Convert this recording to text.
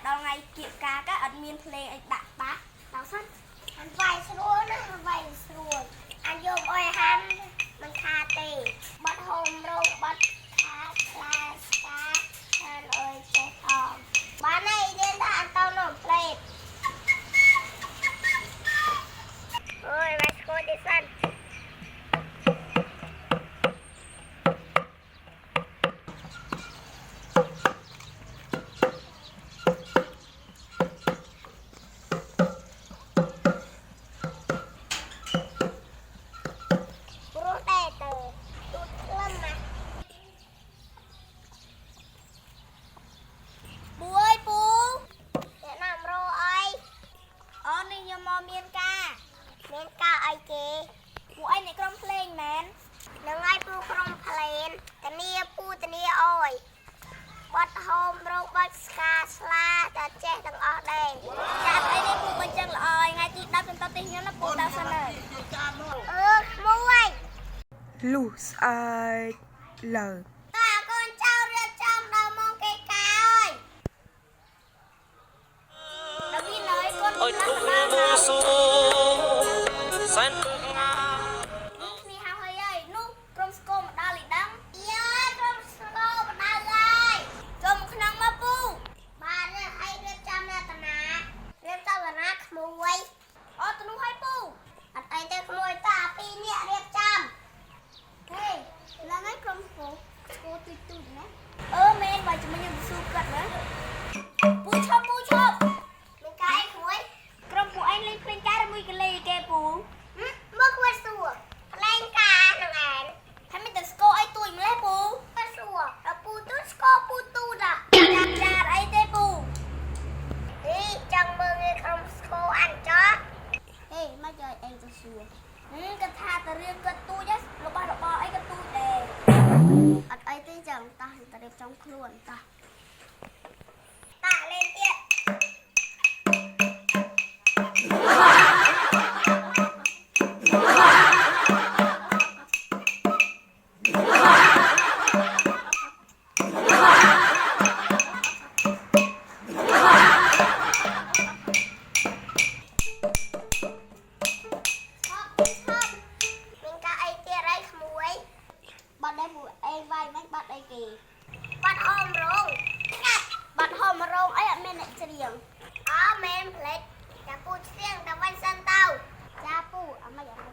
ដល់ថ្ងៃគៀបការក៏អត់មានភ្លេងអីដាក់បាក់ដល់សិនអានវាយស្រួលណាវាយស្រួលអានយកអុយហាន់មិនខាតទេបាត់ហូមរោងបាត់ខាតខ្លាស្កាខានអុយចេះអមបានហើយរៀនថាអត់តនោះផ្លេតអូយមកស្គាល់ទេសិនមានការអីគេពួកឯងអ្នកក្រុមភ្លេងមែននឹងឲ្យពូក្រុមភ្លេងតានីពូតានីអយបាត់ហូមរោគបាត់ស្កាស្លាតែចេះទាំងអស់ដែរចាត់អីនេះពូបញ្ចឹងល្អថ្ងៃទី10ចំតទៅខ្ញុំណាពូដល់សិនហើយមួយ លុះស្អែកលើតើកូនចៅរៀបចំដល់មកគេកាហើយដល់មានហើយកូនខ្លះដល់សែននេះហៅហើយនោះក្រុមស្គមមកដល់លីដឹងយាយក្រុមស្គមមកដល់ហើយចូលមកក្នុងមកពូបានហើយរៀបចំរតនារៀបចំរណាក្មួយអូទៅនោះហើយពូអត់អីទេក្មួយតាពីរនាក់រៀបចំហេឡើងហើយក្រុមស្គមទូចណាមែនបើជំនួយយើងស៊ូកាត់ណាពូឈប់មានកាយក្មួយក្រុមពូឯងលេងភ្លេងការមួយកលេគេពូមកគួរសួរភ្លេងការនឹងឯងហើយមានតែស្គរអីទួចម្លេះពូគាត់សួរដល់ពូទូស្គរពូទូតាចាអីទេពូចង់មើលគេក្រុមស្គរអញចោះហេមកយកឯងទៅសួរគាត់ថាតែរឿងគាត់ទូចរបស់អីគាត់ទូចដែរអត់អីទេចឹងតោះតែរៀបចំខ្លួនតោះលេងទៀតបាត់ដែរពួកឯងវាយមិនបាត់អីគេបាត់ហមរោងបាត់ហមរោងអីអត់មានអ្នកច្រៀងមែនផ្លេចចាពូច្រៀងតែវិញសិនទៅចាពូអត់មិន